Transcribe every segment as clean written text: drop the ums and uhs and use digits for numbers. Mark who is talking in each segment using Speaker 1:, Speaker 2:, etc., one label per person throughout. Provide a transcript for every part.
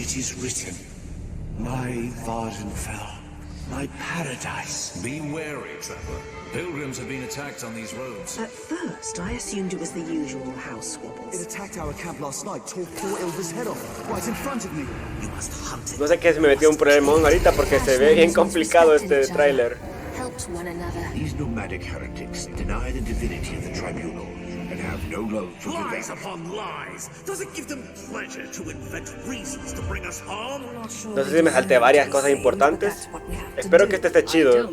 Speaker 1: It is written, my Vvarden fell, my paradise.
Speaker 2: Be wary, traveler. Pilgrims have been attacked on these roads.
Speaker 3: At first, I assumed it was the usual house squabbles.
Speaker 4: It attacked our camp last night, tore poor Ilva's head off, right in front of me.
Speaker 1: You must hunt it.
Speaker 5: No sé qué se me metió un problemón ahorita porque se ve bien complicado este tráiler.
Speaker 6: Helped one another.
Speaker 1: These nomadic heretics deny the divinity of the tribunal and have no love for
Speaker 7: Lies
Speaker 1: Vivec.
Speaker 7: upon lies! Does it give them pleasure to invent reasons to bring us harm?
Speaker 5: No sé si me salté varias cosas importantes. Espero que este esté chido.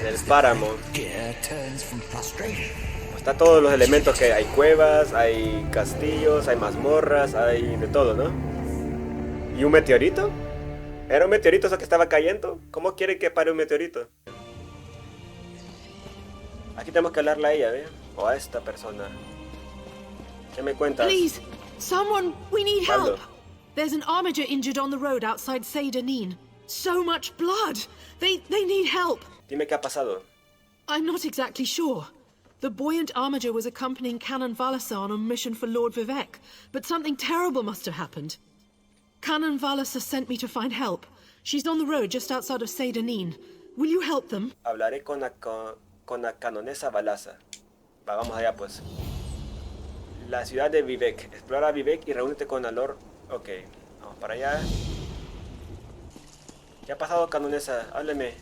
Speaker 5: En el páramo.
Speaker 1: Gear turns from frustration.
Speaker 5: Está todos los elementos que hay: cuevas, hay castillos, hay mazmorras, hay de todo, ¿no? ¿Y un meteorito? ¿Era un meteorito eso que estaba cayendo? ¿Cómo quiere que pare un meteorito? Aquí tenemos que hablarle a ella, ¿ve? O a esta persona. ¿Qué me cuentas?
Speaker 8: Please, someone, we need
Speaker 5: Baldo.
Speaker 8: help. There's an armiger injured on the road outside Seydanin. So much blood. They need help.
Speaker 5: Dime qué ha pasado.
Speaker 8: I'm not exactly sure. The buoyant armiger was accompanying Canon Valasa on a mission for Lord Vivec, but something terrible must have happened. Canon Valasa sent me to find help. She's on the road just outside of Seydanin. Will you help them?
Speaker 5: Hablaré con la canonesa Valasa. Vamos allá pues. La ciudad de Vivec. Explora Vivec y reúnete con Alor. Ok, vamos para allá. ¿Qué ha pasado, canonesa? Hábleme.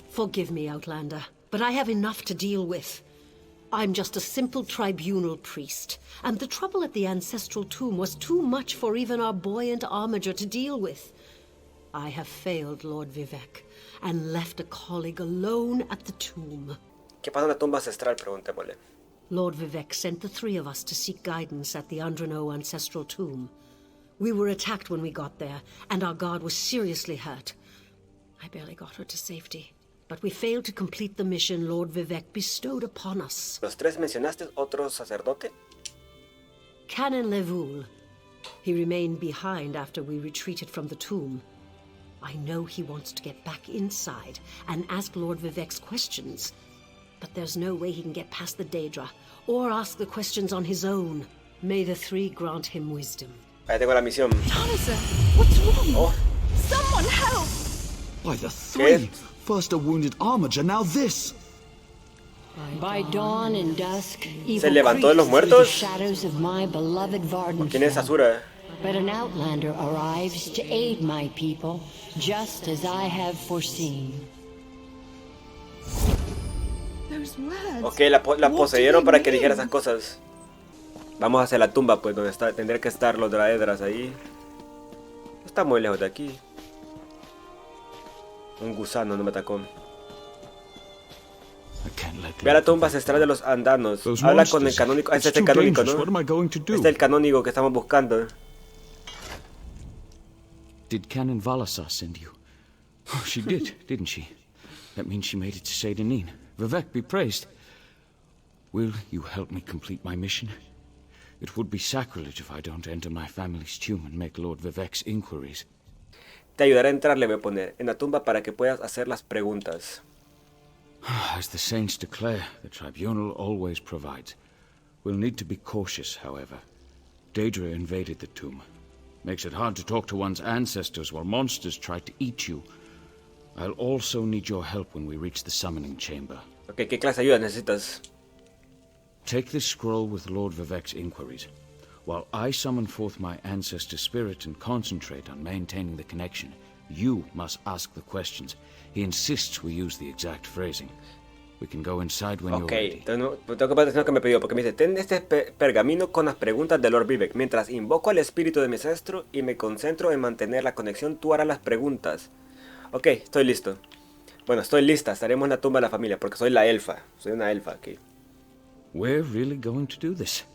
Speaker 9: Forgive me, Outlander, but I have enough to deal with. I'm just a simple tribunal priest, and the trouble at the ancestral tomb was too much for even our buoyant armiger to deal with. I have failed Lord Vivec, and left a colleague alone at the tomb.
Speaker 5: ¿Qué pasa en la tumba ancestral? Preguntémosle.
Speaker 9: Lord Vivec sent the three of us to seek guidance at the Andrano ancestral tomb. We were attacked when we got there, and our guard was seriously hurt. I barely got her to safety, but we failed to complete the mission Lord Vivec bestowed upon us.
Speaker 5: ¿Los tres mencionaste otro sacerdote?
Speaker 9: Canon Levoul. He remained behind after we retreated from the tomb. I know he wants to get back inside and ask Lord Vivec's questions, but there's no way he can get past the Daedra or ask the questions on his own. May the three grant him wisdom.
Speaker 5: Ahí tengo la misión.
Speaker 8: Talisa, what's wrong?
Speaker 5: Oh.
Speaker 8: Someone help!
Speaker 4: By the three! First a wounded armiger, now this!
Speaker 10: By dawn and dusk,
Speaker 5: ¿Se levantó de los muertos?
Speaker 10: shadows of my beloved Vvarden.
Speaker 5: ¿Quién es Azura?
Speaker 10: But an outlander arrives to aid my people, just as I have foreseen.
Speaker 8: Those words.
Speaker 5: Ok, la poseyeron para que dijera esas cosas. Vamos hacia la tumba, pues, donde está, tendría que estar los Draedras ahí. No está muy lejos de aquí. Un gusano no me atacó. Ve a la tumba ancestral de los andanos. Habla con el canónigo. Este es el canónico, ¿no? Este es el canónigo que estamos buscando.
Speaker 11: Did Canon Valasa send you? Oh, she did, didn't she? That means she made it to Seydanin. Vivec be praised. Will you help me complete my mission? It would be sacrilege if I don't enter my family's tomb and make Lord Vivec's inquiries.
Speaker 5: Te ayudaré a entrar, le voy a poner, en la tumba para que puedas hacer las preguntas.
Speaker 11: As the saints declare, the tribunal always provides. We'll need to be cautious, however. Daedra invaded the tomb. Makes it hard to talk to one's ancestors while monsters try to eat you. I'll also need your help when we reach the summoning chamber.
Speaker 5: Ok, ¿qué clase de ayuda necesitas?
Speaker 11: Take this scroll with Lord Vivec's inquiries, while I summon forth my ancestor spirit and concentrate on maintaining the connection. You must ask the questions. He insists we use the exact phrasing. We can go inside when you're ready.
Speaker 5: Ok, tengo que poner atención que me pidió, porque me dice: ten este pergamino con las preguntas de Lord Vivec. Mientras invoco al espíritu de mi ancestro y me concentro en mantener la conexión, tú harás las preguntas. Ok, estoy listo. Bueno, estoy lista. Estaremos en la tumba de la familia, porque soy la elfa. Soy una elfa aquí.
Speaker 11: We're really going to do this.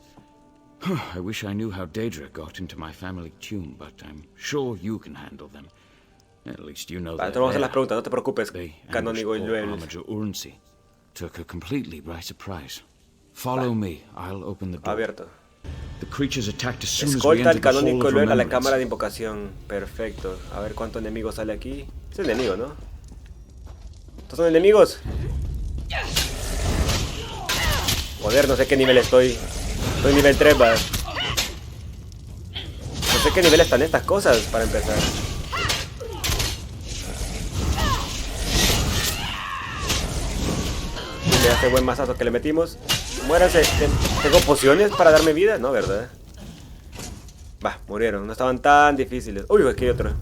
Speaker 11: I wish I knew how Daedra got into my family tomb, but I'm sure you can handle them. At least you know that.
Speaker 5: Vamos a hacer las preguntas, no te preocupes,
Speaker 11: They
Speaker 5: canónigo y
Speaker 11: ambushed poor
Speaker 5: Luel.
Speaker 11: Armiger Urnsi. Took her completely by surprise. Follow me. I'll open the door.
Speaker 5: Abierto.
Speaker 11: The creatures attacked as soon as we
Speaker 5: Escolta al
Speaker 11: entered the hall
Speaker 5: canónigo
Speaker 11: of
Speaker 5: Luel a la
Speaker 11: remembrance.
Speaker 5: cámara de invocación. Perfecto. A ver cuánto enemigo sale aquí. Es enemigo, ¿no? ¿Estos son enemigos? Joder, no sé qué nivel estoy. Soy nivel 3, va. sé qué nivel están estas cosas para empezar. Le hace buen mazazo que le metimos. Muéranse. ¿Tengo pociones para darme vida? No, ¿verdad? Va, murieron. No estaban tan difíciles. Uy, aquí hay otro.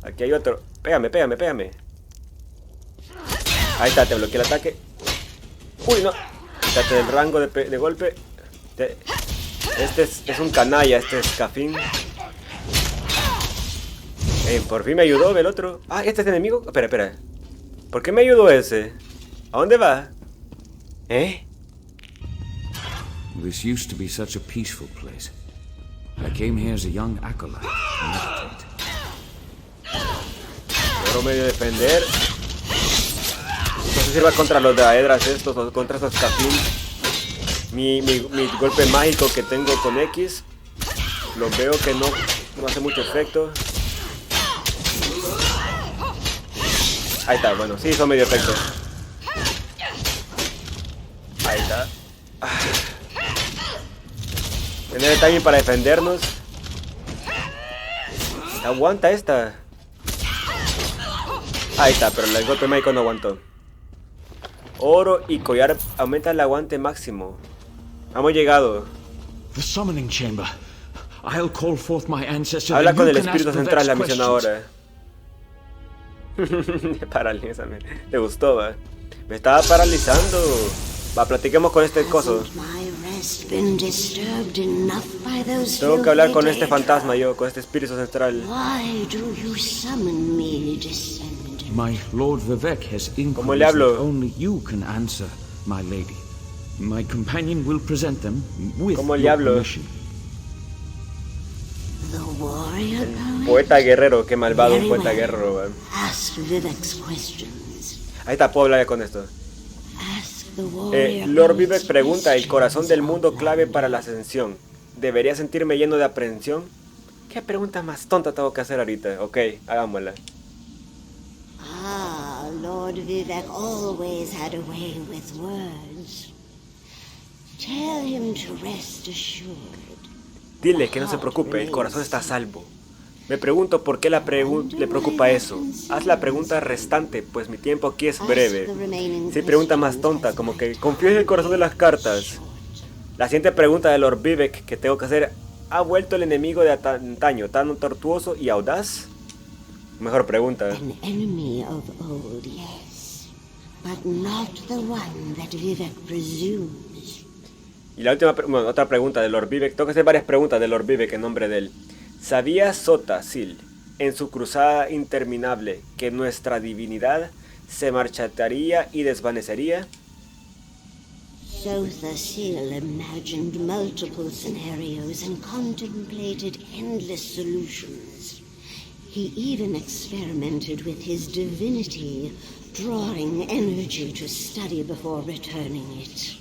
Speaker 5: Aquí hay otro. Pégame, pégame, pégame. Ahí está, te bloqueé el ataque. Uy, no. Quítate del rango de golpe. Este es un canalla, este escafín. Por fin me ayudó el otro. Ah, ¿este es enemigo? Espera, espera. ¿Por qué me ayudó ese? ¿A dónde va?
Speaker 11: This used to be such a peaceful place. I came here as a young acolyte to meditate.
Speaker 5: Logro medio defender. No sé si va contra los daedras estos o contra estos escafín. Mi golpe mágico que tengo con X. Lo veo que no hace mucho efecto. Ahí está, bueno, sí hizo medio efecto. Ahí está. Tener el timing para defendernos. Aguanta esta. Ahí está, pero el golpe mágico no aguantó. Oro y collar aumenta el aguante máximo. Hemos llegado.
Speaker 11: The summoning chamber. I'll call forth my ancestor.
Speaker 5: Habla con el espíritu central la misión ahora. Paralízame. ¿Te gustó, va? Me estaba paralizando. Va, platiquemos con este coso. Tengo que hablar con este fantasma yo, con este espíritu central.
Speaker 11: My Lord Vivec has
Speaker 5: ¿Cómo le hablo?
Speaker 11: that only you can answer, my lady. My companion will present them with
Speaker 5: ¿Cómo le
Speaker 11: your
Speaker 5: hablo?
Speaker 11: permission.
Speaker 5: Poeta guerrero, qué malvado un poeta guerrero, va. Ahí está, puedo hablar con esto. Lord Vivec pregunta, el corazón del mundo clave para la ascensión. ¿Debería sentirme lleno de aprensión? ¿Qué pregunta más tonta tengo que hacer ahorita? Ok, hagámosla.
Speaker 6: Lord Vivec always had a way with words. Tell him to rest assured.
Speaker 5: Dile que no se preocupe, el corazón está a salvo. Me pregunto por qué le preocupa eso. Haz la pregunta restante, pues mi tiempo aquí es breve. Si pregunta más tonta, como que confío en el corazón de las cartas. La siguiente pregunta de Lord Vivec que tengo que hacer: ¿ha vuelto el enemigo de antaño tan tortuoso y audaz? Mejor pregunta.
Speaker 6: An enemy of old, yes, but not the one that Vivec presumes.
Speaker 5: Y la última, otra pregunta de Lord Vivec. Tengo que hacer varias preguntas de Lord Vivec en nombre de él. ¿Sabía Sota Sil, en su cruzada interminable, que nuestra divinidad se marchitaría y desvanecería?
Speaker 6: Sotha Sil imagined multiple scenarios and contemplated endless solutions. He even experimented with his divinity, drawing energy to study before returning it.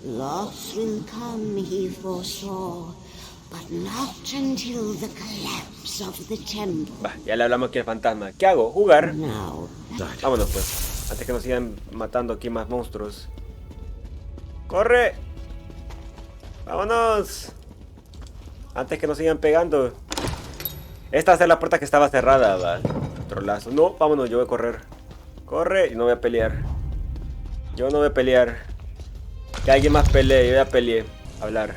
Speaker 6: Loss will come, he foresaw, but not until the collapse of the temple.
Speaker 5: Bah, ya le hablamos aquí al fantasma. ¿Qué hago? ¿Jugar?
Speaker 6: Now,
Speaker 5: vámonos pues, antes que nos sigan matando aquí más monstruos. ¡Corre! ¡Vámonos! Antes que nos sigan pegando. Esta va a ser la puerta que estaba cerrada, va. Trolazo. No, vámonos, yo voy a correr. Corre, y no voy a pelear. Yo no voy a pelear. Que alguien más pelee, yo ya peleé. Hablar.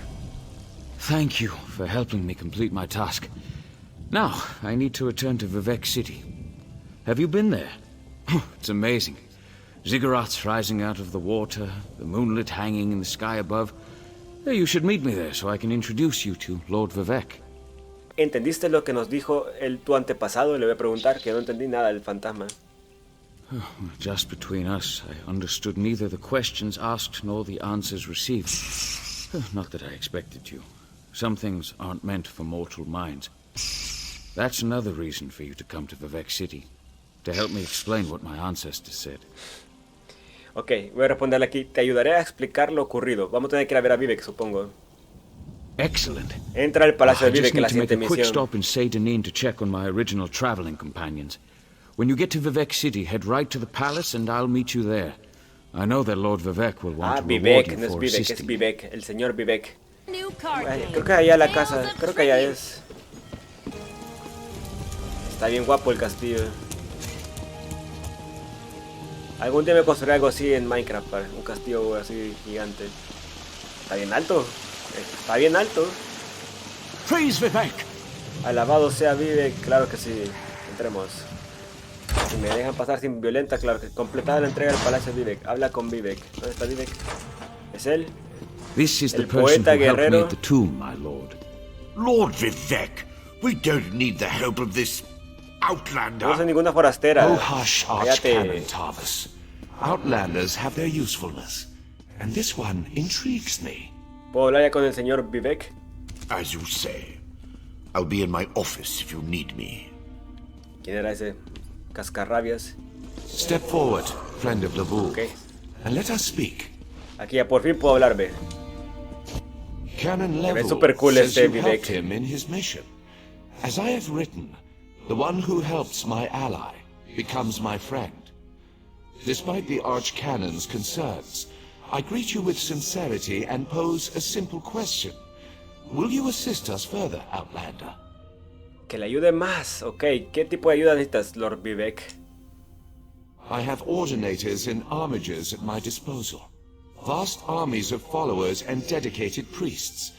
Speaker 11: Thank you for helping me complete my task. Now, I need to return to Vivec City. Have you been there? It's amazing. Ziggurats rising out of the water, the moonlit hanging in the sky above. You should meet me there so I can introduce you to Lord Vivec.
Speaker 5: ¿Entendiste lo que nos dijo tu antepasado? Le voy a preguntar, que no entendí nada del fantasma.
Speaker 11: Just between us, I understood neither the questions asked nor the answers received. Not that I expected to. Some things aren't meant for mortal minds. That's another reason for you to come to Vivec City, to help me explain what my ancestors said.
Speaker 5: Ok, voy a responderle aquí. Te ayudaré a explicar lo ocurrido. Vamos a tener que ir a ver a Vivec, supongo.
Speaker 11: Excellent.
Speaker 5: Entra al Palacio de Vivec en la
Speaker 11: I just need to
Speaker 5: siguiente
Speaker 11: make a quick
Speaker 5: misión.
Speaker 11: stop in Seydanin to check on my original traveling companions. When you get to Vivec City, head right to the palace and I'll meet you there. I know that Lord Vivec will want to reward
Speaker 5: Vivec,
Speaker 11: you
Speaker 5: no es
Speaker 11: for
Speaker 5: Vivec, es
Speaker 11: assisting.
Speaker 5: Vivec, el señor Vivec. Creo que allá la casa, creo que allá es. Está bien guapo el castillo. Algún día me construiré algo así en Minecraft, un castillo así gigante. Está bien alto. Está bien alto.
Speaker 1: Praise Vivec.
Speaker 5: Alabado sea Vivec, claro que sí. Entremos. Si me dejan pasar sin violenta, claro que completada la entrega del palacio de Vivec. Habla con Vivec. ¿Dónde está Vivec? ¿Es él?
Speaker 11: This is the
Speaker 5: El
Speaker 11: person
Speaker 5: poeta
Speaker 11: who helped me
Speaker 5: guerrero.
Speaker 11: at the tomb, my lord.
Speaker 7: Lord Vivec, we don't need the help of this outlander.
Speaker 5: No soy ninguna forastera.
Speaker 1: Oh, hush,
Speaker 5: Cállate.
Speaker 1: Archcanon Tarvus. Outlanders have their usefulness, and this one intrigues me.
Speaker 5: ¿Puedo hablar ya con el señor Vivec?
Speaker 7: As you say. I'll be in my office if you need me.
Speaker 5: ¿Quién era ese cascarrabias?
Speaker 1: Step forward, friend of Lavul,
Speaker 5: Ok.
Speaker 1: and let us speak.
Speaker 5: Aquí ya por fin puedo hablarme.
Speaker 1: Canon
Speaker 5: ve
Speaker 1: Lavul
Speaker 5: super cool
Speaker 1: says
Speaker 5: este
Speaker 1: you
Speaker 5: Vivec.
Speaker 1: helped him in his mission. As I have written, the one who helps my ally becomes my friend. Despite the Archcanon's concerns, I greet you with sincerity and pose a simple question. Will you assist us further, Outlander?
Speaker 5: Que le ayude más. Ok, ¿qué tipo de ayuda necesitas, Lord Vivec?
Speaker 1: I have ordinators and armigers at my disposal. Vast armies of followers and dedicated priests.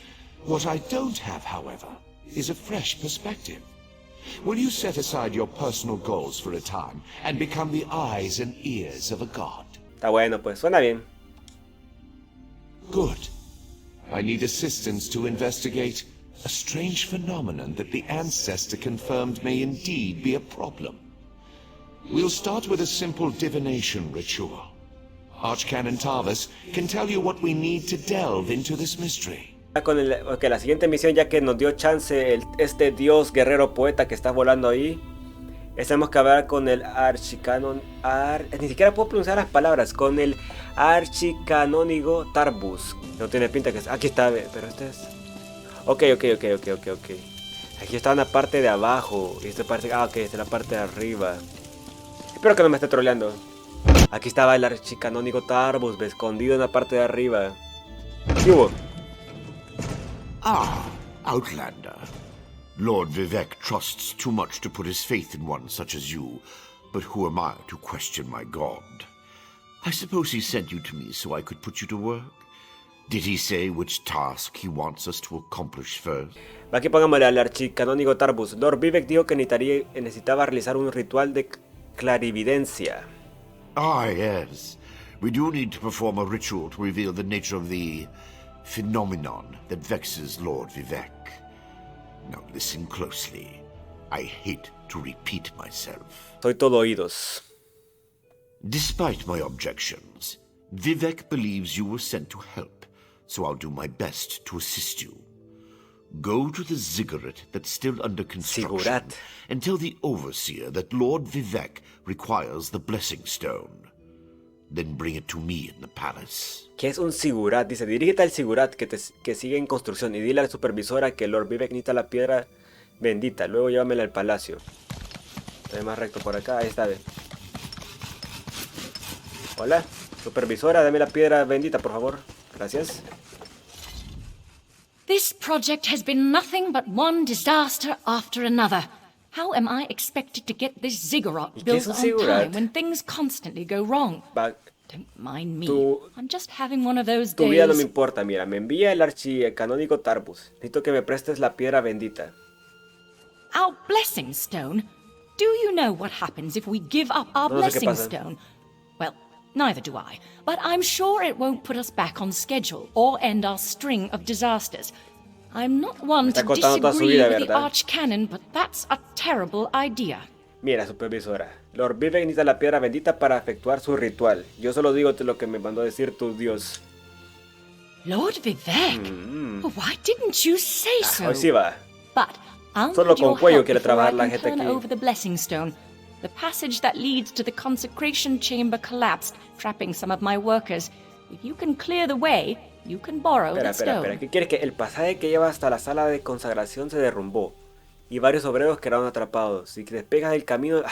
Speaker 1: What I don't have, however, is a fresh perspective. Will you set aside your personal goals for a time and become the eyes and ears of a god?
Speaker 5: Está bueno, pues suena bien.
Speaker 1: Good. I need assistance to investigate a strange phenomenon that the ancestor confirmed may indeed be a problem. We'll start with a simple divination ritual. Archcanon Tarvus can tell you what we need to delve into this mystery.
Speaker 5: Ok, la siguiente misión, ya que nos dio chance este dios guerrero poeta que está volando ahí, tenemos que hablar con el archicanon... ni siquiera puedo pronunciar las palabras. Con el archicanónigo Tarvus. No tiene pinta que... Aquí está, pero este es... Ok. Aquí está una parte de abajo. Y esta parte... ok, esta es la parte de arriba. Espero que no me esté troleando. Aquí estaba el archicanónigo Tarvus, escondido en la parte de arriba. ¿Qué hubo?
Speaker 7: Ah, Outlander. Lord Vivec trusts too much to put his faith in one such as you, but who am I to question my god? I suppose he sent you to me so I could put you to work? Did he say which task he wants us to accomplish first?
Speaker 5: Aquí pongámosle al archicanónigo Tarvus. Lord Vivec dijo que necesitaba realizar un ritual de clarividencia.
Speaker 7: Ah, yes. We do need to perform a ritual to reveal the nature of the phenomenon that vexes Lord Vivec. Now listen closely. I hate to repeat myself.
Speaker 5: Soy todo oídos.
Speaker 7: Despite my objections, Vivec believes you were sent to help, so I'll do my best to assist you. Go to the ziggurat that's still under construction and tell the overseer that Lord Vivec requires the blessing stone. Then bring it to me in the palace.
Speaker 5: ¿Qué es un ziggurat? Dice, dirígete al ziggurat que sigue en construcción y dile a la supervisora que Lord Vivec necesita la piedra bendita. Luego llévamela al palacio. Está más recto por acá. Ahí está. Hola, supervisora, dame la piedra bendita, por favor. Gracias.
Speaker 12: This project has been nothing but one disaster after another. How am I expected to get this ziggurat built on time when things constantly go wrong? Don't mind me. I'm just having one of those
Speaker 5: Tu vida no me
Speaker 12: days.
Speaker 5: importa, mira, me envía el archicanónigo Tarvus. Necesito que me prestes la piedra bendita.
Speaker 12: Our blessing stone? Do you know what happens if we give up our
Speaker 5: No sé qué
Speaker 12: blessing
Speaker 5: pasa.
Speaker 12: stone? Well, neither do I. But I'm sure it won't put us back on schedule or end our string of disasters. I'm not one to
Speaker 5: Está contando toda su
Speaker 12: disagree
Speaker 5: vida,
Speaker 12: with the
Speaker 5: ¿verdad?
Speaker 12: Archcanon, but that's a terrible idea.
Speaker 5: Mira, supervisora, Lord Vivec necesita la piedra bendita para efectuar su ritual. Yo solo digo lo que me mandó a decir tu Dios.
Speaker 12: Lord Vivec? Why didn't you say so?
Speaker 5: Hoy sí va.
Speaker 12: But I'll
Speaker 5: Solo
Speaker 12: need your
Speaker 5: con cuello
Speaker 12: help
Speaker 5: quiere
Speaker 12: before
Speaker 5: trabajar
Speaker 12: I
Speaker 5: la
Speaker 12: can
Speaker 5: gente
Speaker 12: turn
Speaker 5: aquí.
Speaker 12: over the blessing stone. The passage that leads to the consecration chamber collapsed, trapping some of my workers. If you can clear the way, you can borrow the stone.
Speaker 5: Espera. ¿Qué quiere? Que el pasaje que lleva hasta la sala de consagración se derrumbó y varios obreros quedaron atrapados. Si te despegas del camino...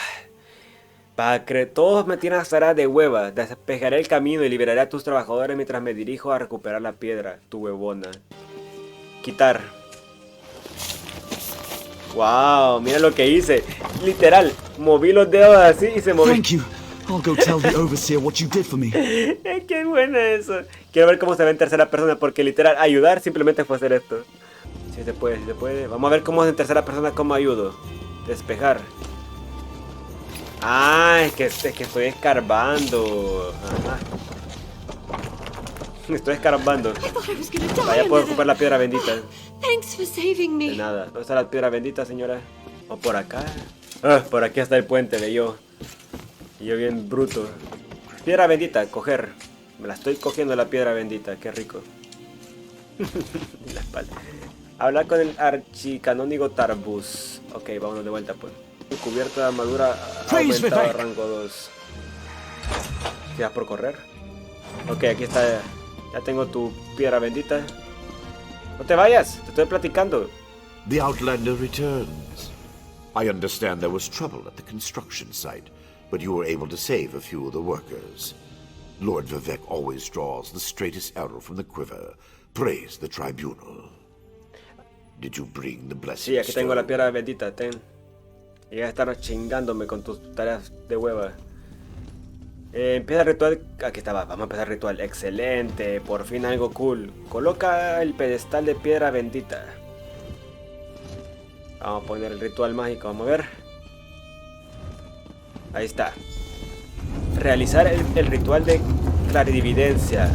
Speaker 5: Para que todos me tienen hasta de hueva. Despejaré el camino y liberaré a tus trabajadores mientras me dirijo a recuperar la piedra, tu huevona. Quitar. Wow, mira lo que hice. Literal, moví los dedos así y se movió.
Speaker 4: Thank you. I'll go tell the overseer what you did for me.
Speaker 5: Qué bueno eso. Quiero ver cómo se ve en tercera persona, porque literal, ayudar simplemente fue hacer esto. Sí se puede, sí se puede. Vamos a ver cómo es en tercera persona, cómo ayudo. Despejar. Ah, es que estoy escarbando. Ajá. Estoy escarbando. Vaya, puedo ocupar la piedra bendita. De nada. ¿Dónde está la piedra bendita, señora? ¿O por acá? Ah, por aquí está el puente de yo. Y yo bien bruto. Piedra bendita, coger. Me la estoy cogiendo la piedra bendita, qué rico. La espalda. Hablar con el archicanónigo Tarbus. Ok, vámonos de vuelta pues. Cubierta de armadura aumentada rango 2. ¿Quedas por correr? Ok, aquí está. Ya tengo tu piedra bendita. No te vayas, te estoy platicando.
Speaker 7: The Outlander returns. I understand there was trouble at the construction site, but you were able to save a few of the workers. Lord Vivec always draws the straightest arrow from the quiver. Praise the tribunal. Did you bring the blessing?
Speaker 5: Sí, aquí tengo la piedra bendita, ten. Y vas a estar chingándome con tus tareas de hueva. Empieza el ritual. Aquí estaba, vamos a empezar el ritual. Excelente, por fin algo cool. Coloca el pedestal de piedra bendita. Vamos a poner el ritual mágico, vamos a ver. Ahí está. Realizar el ritual de clarividencia.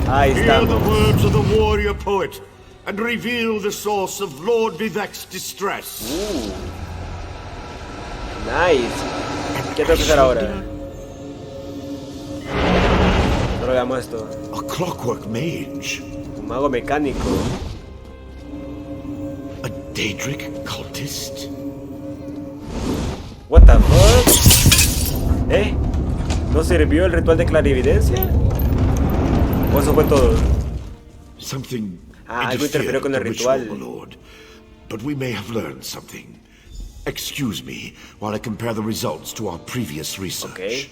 Speaker 5: Ahí estamos.
Speaker 7: Hear the words of the warrior poet and reveal the source of Lord Vivec's distress.
Speaker 5: Nice. ¿Qué tengo que hacer ahora? Solo veamos esto.
Speaker 7: A clockwork mage.
Speaker 5: Un mago mecánico.
Speaker 7: A Daedric cultist.
Speaker 5: What the fuck? ¿No sirvió el ritual de clarividencia? ¿O eso fue todo?
Speaker 7: Something
Speaker 5: algo interfirió con el ritual.
Speaker 7: Lord, but we may have learned something. Excuse me while I compare the results to our previous research.
Speaker 5: Okay.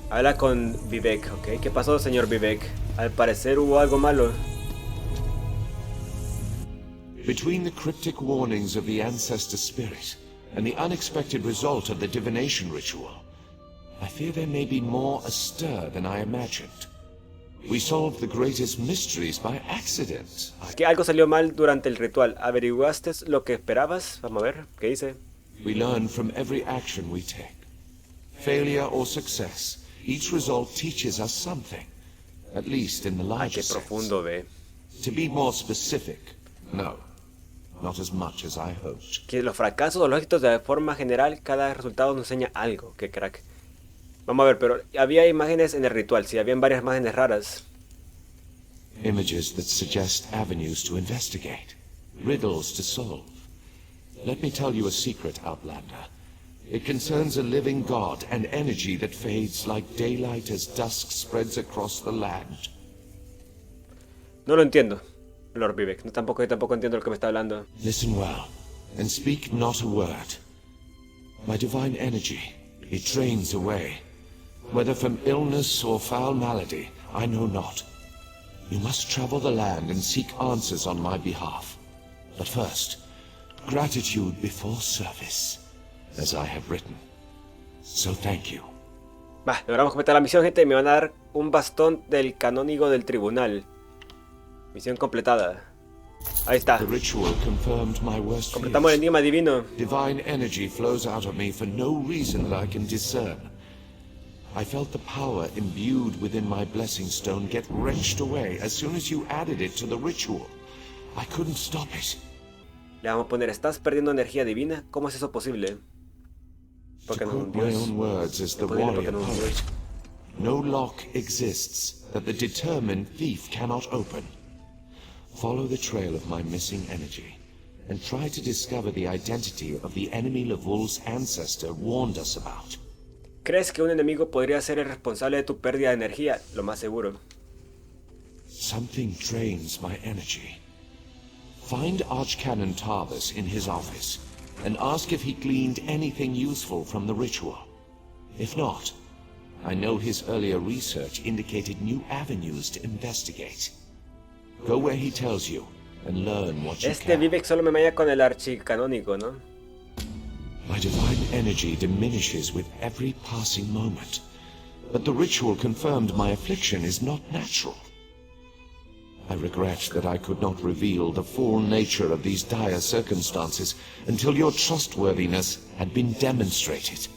Speaker 5: Habla con Vivec, ok. ¿Qué pasó, señor Vivec? Al parecer hubo algo malo.
Speaker 1: Between the cryptic warnings of the ancestor spirit and the unexpected result of the divination ritual, I fear there may be more astir than I imagined. We solved the greatest mysteries by accident.
Speaker 5: Que algo salió mal durante el ritual. ¿Averiguaste lo que esperabas? Vamos a ver, ¿qué dice?
Speaker 1: We learn from every action we take. Failure or success, each result teaches us something. At least in the larger
Speaker 5: sense. Qué profundo, ve.
Speaker 1: To be more specific, no. Not as much as I hoped.
Speaker 5: Que los fracasos o los éxitos de forma general, cada resultado nos enseña algo. Qué crack. Vamos a ver, pero había imágenes en el ritual, sí, habían varias imágenes raras.
Speaker 1: Images that suggest avenues to investigate, riddles to solve. Let me tell you a secret, Outlander. It concerns a living god and energy that fades like daylight as dusk spreads across the land.
Speaker 5: No lo entiendo, Lord Vivec. Yo tampoco entiendo lo que me está hablando.
Speaker 1: Listen well, and speak not a word. My divine energy, it drains away. Whether from illness or foul malady, I know not. You must travel the land and seek answers on my behalf. But first, gratitude before service, as I have written. So thank you.
Speaker 5: Va, logramos completar la misión, gente. Me van a dar un bastón del canónigo del tribunal. Misión completada. Ahí está.
Speaker 1: The ritual confirmed my worst
Speaker 5: Completamos el Enigma Divino.
Speaker 1: Divine energy flows out of me for no reason that I can discern. I felt the power imbued within my blessing stone get wrenched away as soon as you added it to the ritual. I couldn't stop it.
Speaker 5: Le vamos a poner, ¿estás perdiendo energía divina? ¿Cómo es eso posible? Porque
Speaker 1: to quote my own words as the warrior poet, no lock exists that the determined thief cannot open. Follow the trail of my missing energy, and try to discover the identity of the enemy Levul's ancestor warned us about.
Speaker 5: ¿Crees que un enemigo podría ser el responsable de tu pérdida de energía? Lo más seguro.
Speaker 1: Something drains my energy. Find Archcanon Tarbus in his office, and ask if he gleaned anything useful from the ritual. If not, I know his earlier research indicated new avenues to investigate. Go where he tells you, and learn what you
Speaker 5: Este
Speaker 1: can.
Speaker 5: Vivec solo me malla con el archicanónico, ¿no?
Speaker 1: My divine energy diminishes with every passing moment, but the ritual confirmed my affliction is not natural. I regret that I could not reveal the full nature of these dire circumstances until your trustworthiness had been demonstrated.